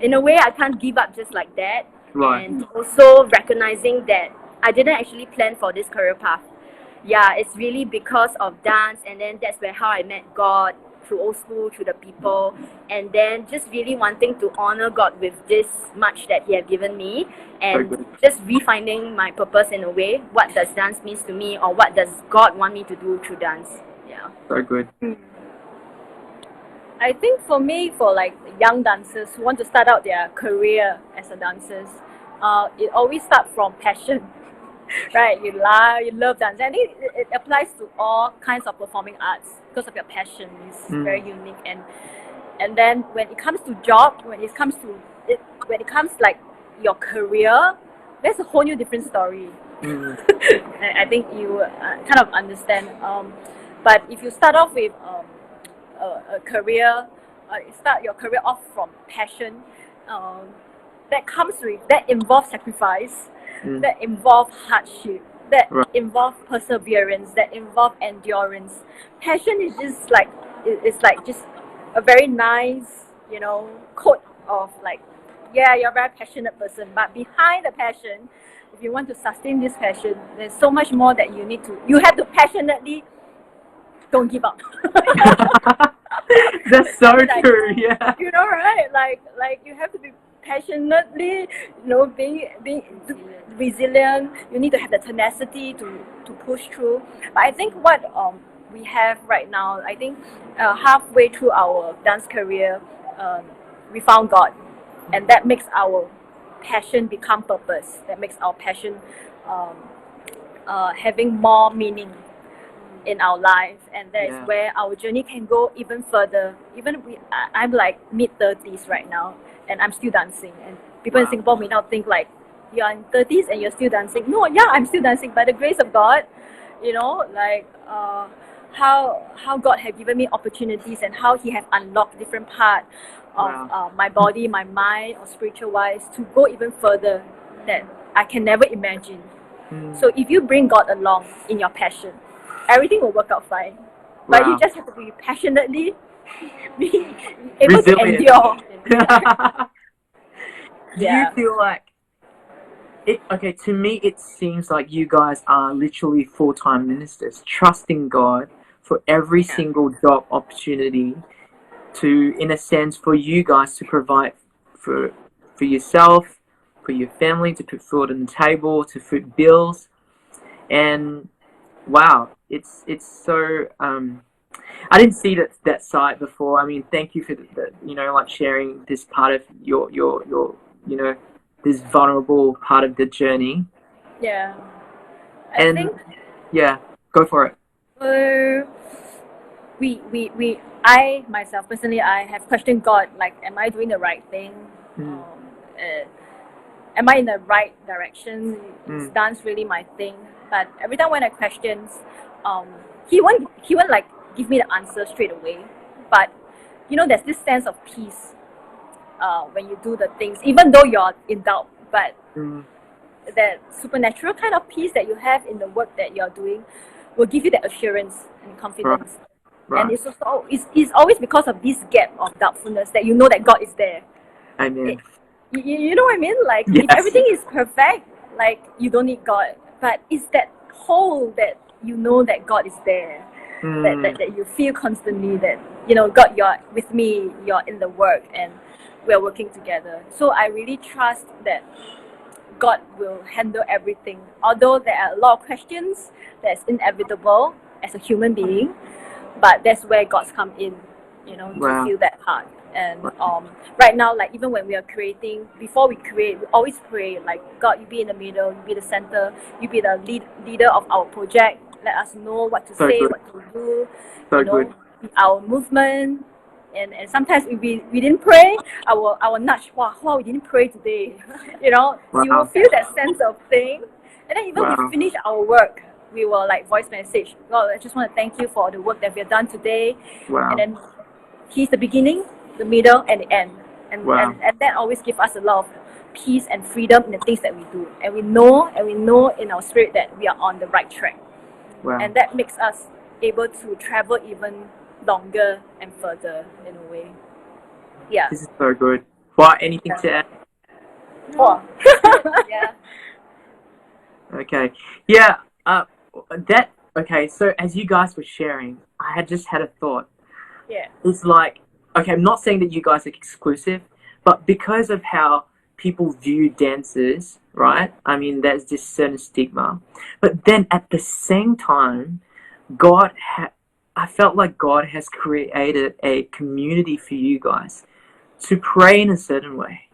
Speaker 3: In a way, I can't give up just like that.
Speaker 1: Right.
Speaker 3: And also recognizing that I didn't actually plan for this career path. Yeah, it's really because of dance, and then that's where how I met God, through old school, through the people, and then just really wanting to honor God with this much that He has given me,
Speaker 1: Very
Speaker 3: and
Speaker 1: good.
Speaker 3: just refinding my purpose in a way. What does dance means to me, or what does God want me to do through dance? Yeah.
Speaker 1: Very good.
Speaker 2: I think for me, for like young dancers who want to start out their career as a dancers, it always starts from passion. Right, you love dance. I think it applies to all kinds of performing arts because of your passion. It's very unique, and then when it comes to job, when it comes like your career, that's a whole new different story. I think you kind of understand. But if you start off with a career, start your career off from passion, that involves sacrifice, that involve hardship, that
Speaker 1: Right.
Speaker 2: involve perseverance, that involve endurance. Passion is just like it's like just a very nice, quote of like, yeah, you're a very passionate person. But behind the passion, if you want to sustain this passion, there's so much more that you have to passionately don't give up.
Speaker 1: That's so
Speaker 2: Like,
Speaker 1: true. Yeah.
Speaker 2: right? Like you have to be passionately, being resilient. You need to have the tenacity to push through. But I think what we have right now, I think halfway through our dance career, we found God, and that makes our passion become purpose. That makes our passion having more meaning in our life, and that is
Speaker 1: Yeah.
Speaker 2: where our journey can go even further. I'm like mid-30s right now, and I'm still dancing. And people in
Speaker 1: Wow.
Speaker 2: Singapore may not think like you're in 30s and you're still dancing. No, yeah, I'm still dancing by the grace of God. Like how God has given me opportunities and how He has unlocked different part of
Speaker 1: Wow.
Speaker 2: my body, my mind, or spiritual wise to go even further that I can never imagine. So if you bring God along in your passion, everything will work out fine. But you
Speaker 1: Wow.
Speaker 2: just have to be passionately be able to
Speaker 1: Resilient.
Speaker 2: endure.
Speaker 1: Do you feel like okay, to me it seems like you guys are literally full-time ministers, trusting God for every single job opportunity to, in a sense, for you guys to provide for yourself, for your family, to put food on the table, to foot bills. And wow, it's so I didn't see that side before. I mean, thank you for like sharing this part of your this vulnerable part of the journey.
Speaker 2: Yeah. I
Speaker 1: And
Speaker 2: think
Speaker 1: yeah, go for it.
Speaker 2: I myself personally, I have questioned God, like, am I doing the right thing? Am I in the right direction? Is dance really my thing? But every time when I questions, he won't like give me the answer straight away. But you know, there's this sense of peace when you do the things, even though you're in doubt. But that supernatural kind of peace that you have in the work that you're doing will give you that assurance and confidence.
Speaker 1: Right.
Speaker 2: And it's also it's always because of this gap of doubtfulness that you know that God is there.
Speaker 1: Amen.
Speaker 2: You know what I mean? Like,
Speaker 1: yes.
Speaker 2: If everything is perfect, like, you don't need God. But it's that hole that you know that God is there. That you feel constantly that, you know, God, you're with me, you're in the work, and we're working together. So I really trust that God will handle everything. Although there are a lot of questions, that's inevitable as a human being, but that's where God's come in, you know, to feel that part. And right now, like, even when we are creating, before we create, we always pray, like, God, you be in the middle, you be the center, you be the leader of our project. Let us know what to say, what to do, you know, our movement. And sometimes if we didn't pray, our nudge, wow, we didn't pray today. You know, you will feel that sense of thing. And then even we finish our work, we will like voice message, God, I just want to thank you for the work that we have done today. And then He's the beginning, the middle, and the end. And that always gives us a lot of peace and freedom in the things that we do. And we know in our spirit that we are on the right track. And that makes us able to travel even longer and further in a way. Yeah.
Speaker 1: This is so good. What? Anything to add?
Speaker 2: No. Yeah.
Speaker 1: Okay. Yeah. Okay. So as you guys were sharing, I had just had a thought.
Speaker 2: Yeah.
Speaker 1: It's like, okay, I'm not saying that you guys are exclusive, but because of how people view dancers, right? I mean, there's this certain stigma. But then at the same time, I felt like God has created a community for you guys to pray in a certain way,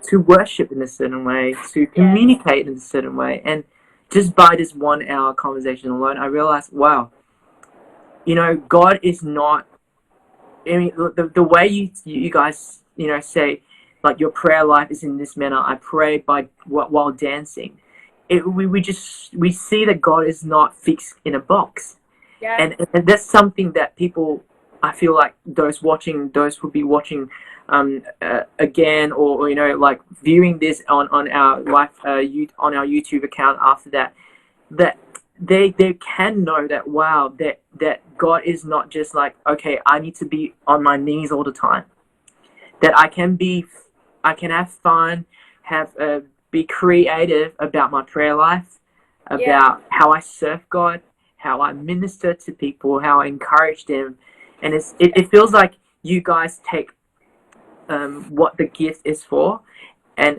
Speaker 1: to worship in a certain way, to communicate in a certain way. And just by this 1 hour conversation alone, I realized, wow, you know, God is not, I mean, the way you guys, you know, say, like, your prayer life is in this manner. I pray while dancing. We see that God is not fixed in a box.
Speaker 2: Yeah.
Speaker 1: And that's something that people, I feel like those who be watching again, or you know, like, viewing this on our live on our YouTube account after that they can know that, wow, that God is not just like, okay, I need to be on my knees all the time. That I can have fun, be creative about my prayer life, about how I serve God, how I minister to people, how I encourage them. And it feels like you guys take what the gift is for, and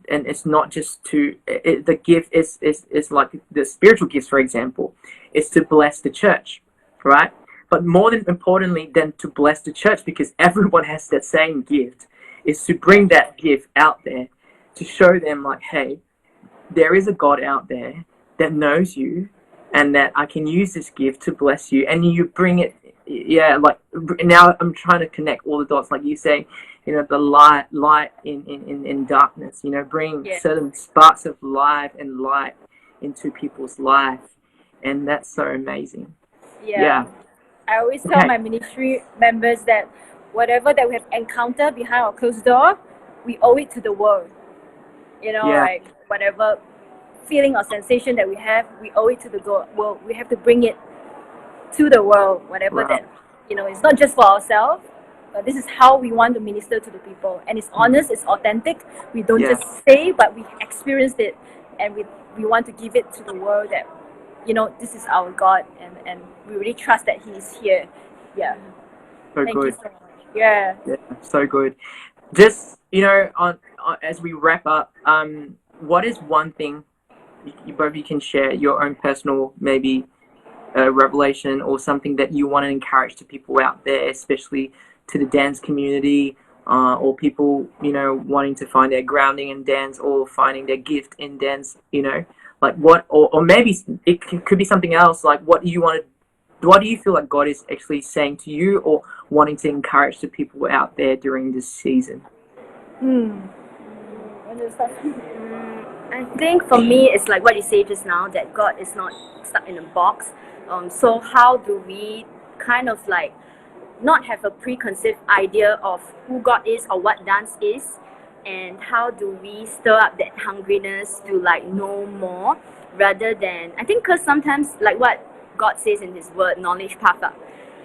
Speaker 1: it's not just the gift is like the spiritual gifts, for example, is to bless the church, right? But more importantly than to bless the church, because everyone has that same gift, is to bring that gift out there, to show them, like, hey, there is a God out there that knows you, and that I can use this gift to bless you. And you bring it, like, now I'm trying to connect all the dots, like you say, you know, the light in darkness, you know, bring certain sparks of life and light into people's life. And that's so amazing. Yeah.
Speaker 2: I always tell my ministry members that whatever that we have encountered behind our closed door, we owe it to the world. You know, like, whatever feeling or sensation that we have, we owe it to the world. We have to bring it to the world, whatever that, you know, it's not just for ourselves, but this is how we want to minister to the people. And it's honest, it's authentic. We don't just say, but we experienced it, and we want to give it to the world that, you know, this is our God, and we really trust that He is here. Yeah.
Speaker 1: So
Speaker 2: Thank
Speaker 1: good.
Speaker 2: you so much. Yeah.
Speaker 1: So good. Just, you know, on as we wrap up, what is one thing you both can share, your own personal maybe revelation, or something that you want to encourage to people out there, especially to the dance community, or people, you know, wanting to find their grounding in dance, or finding their gift in dance, you know, like what, or maybe it could be something else, like what you want to what do you feel like God is actually saying to you or wanting to encourage the people out there during this season?
Speaker 3: I think for me, it's like what you say just now, that God is not stuck in a box. So how do we kind of like not have a preconceived idea of who God is or what dance is, and how do we stir up that hungriness to like know more, rather than, I think, because sometimes like what God says in His Word, knowledge puff up.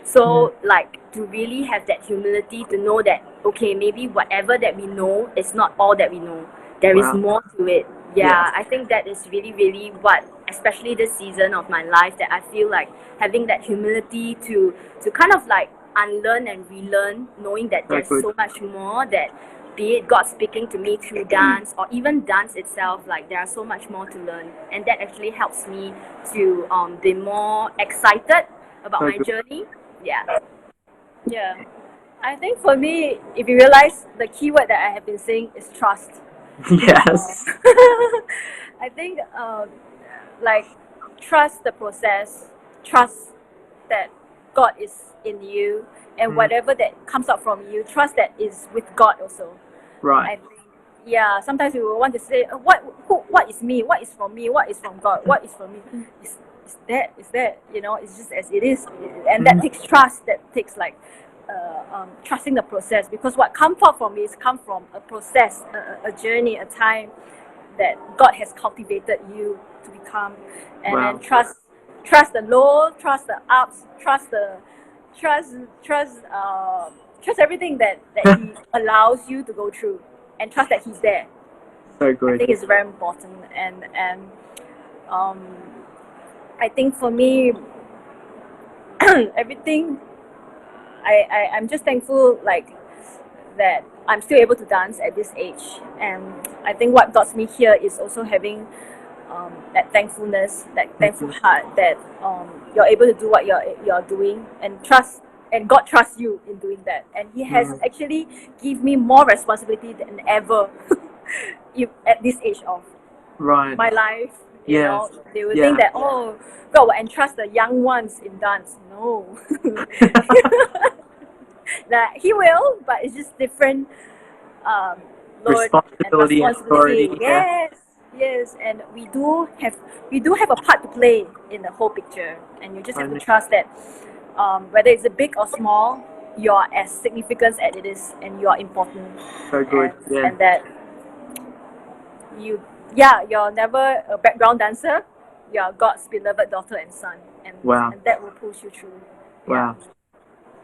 Speaker 3: So like to really have that humility to know that, okay, maybe whatever that we know is not all that we know. There is more to it. Yeah, I think that is really, really what, especially this season of my life, that I feel like having that humility to kind of like unlearn and relearn, knowing that there's so much more, that be it God speaking to me through dance or even dance itself, like there are so much more to learn, and that actually helps me to be more excited about my journey.
Speaker 2: Yeah. I think for me, if you realize, the key word that I have been saying is trust.
Speaker 1: Yes.
Speaker 2: I think like trust the process, trust that God is in you, and whatever that comes out from you, trust that is with God also.
Speaker 1: Right.
Speaker 2: I think, yeah, sometimes we will want to say, what is me, what is from me, what is from God, what is from me, is that, you know, it's just as it is, and that takes trust, that takes like trusting the process, because what comes out from me is come from a process, a journey, a time that God has cultivated you to become, and then trust the low, trust the ups, trust everything that He allows you to go through, and trust that He's there.
Speaker 1: So good.
Speaker 2: I think it's very important, and I think for me, everything, I'm just thankful, like, that I'm still able to dance at this age, and I think what got me here is also having that thankfulness, that thankful heart, that you're able to do what you're doing, and trust, and God trusts you in doing that, and He has actually give me more responsibility than ever at this age of my life. You know, they will think that, oh, God will entrust the young ones in dance. No. That He will, but it's just different load and responsibility. Yes, and we do have a part to play in the whole picture, and you just have to trust that whether it's big or small, you're as significant as it is, and you're important.
Speaker 1: So good.
Speaker 2: And that you're never a background dancer. You're God's beloved daughter and son, and that will push you through.
Speaker 1: Wow.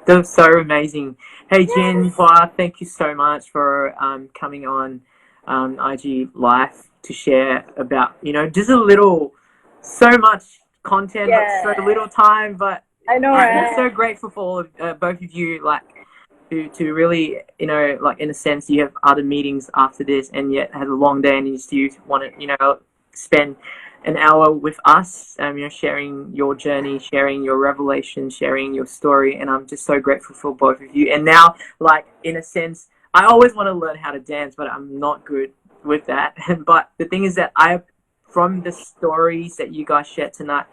Speaker 1: That's so amazing. Hey, Gin Hui, thank you so much for coming on IG Live to share about, you know, just a little, so much content, but so little time. But
Speaker 2: I know,
Speaker 1: I'm so grateful for all of, both of you, like, to really, you know, like, in a sense, you have other meetings after this, and yet had a long day, and you still want to, you know, spend an hour with us, you know, sharing your journey, sharing your revelation, sharing your story, and I'm just so grateful for both of you. And now, like, in a sense, I always want to learn how to dance, but I'm not good with that. But the thing is that from the stories that you guys shared tonight,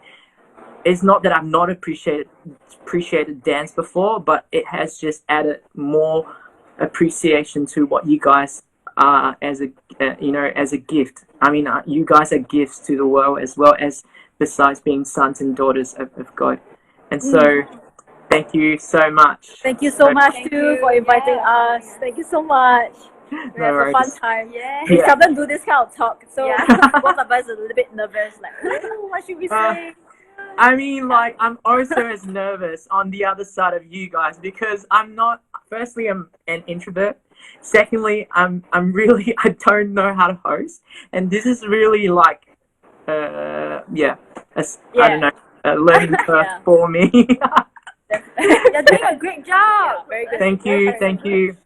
Speaker 1: it's not that I've not appreciated dance before, but it has just added more appreciation to what you guys are as a gift. I mean, you guys are gifts to the world, as well as, besides being sons and daughters of God. And so, thank you so much.
Speaker 2: Thank you so much too for inviting us. Thank you so much. We have a fun time. We seldom do this kind of talk, so both of us are a little bit nervous. Like, what should we say?
Speaker 1: I mean, like, I'm also as nervous on the other side of you guys, because firstly, I'm an introvert. Secondly, I'm really, I don't know how to host. And this is really like, I don't know, a learning curve for me.
Speaker 3: You're doing a great job.
Speaker 2: Very good.
Speaker 1: Thank you.
Speaker 3: Thank you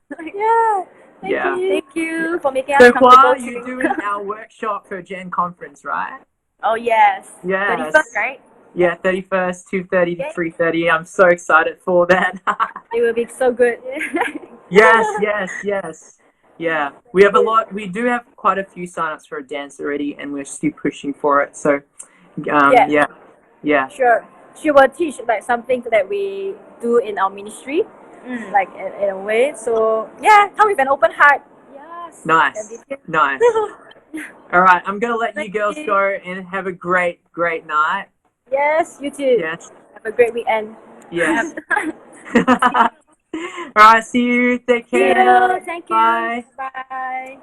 Speaker 3: for making us
Speaker 1: So,
Speaker 3: comfortable.
Speaker 1: Hua, you're doing our workshop for Gen Conference, right?
Speaker 3: Oh, yes.
Speaker 1: Yes.
Speaker 3: 31st, right?
Speaker 1: Yeah, 31st, 2:30 to 3:30. I'm so excited for that.
Speaker 2: It will be so good.
Speaker 1: Yes. Yeah, we do have quite a few signups for a dance already, and we're still pushing for it. So, yeah.
Speaker 2: Sure. she will teach like something that we do in our ministry, like in a way. So yeah, come with an open heart. Yes.
Speaker 1: Nice. Nice. All right, I'm gonna let you
Speaker 2: Thank
Speaker 1: girls
Speaker 2: you.
Speaker 1: go and have a great night.
Speaker 2: Yes, you too.
Speaker 1: Yes.
Speaker 2: Have a great weekend.
Speaker 1: Yes. All right, see you. Take
Speaker 2: See
Speaker 1: care.
Speaker 2: you. Thank you.
Speaker 1: Bye.
Speaker 2: Bye.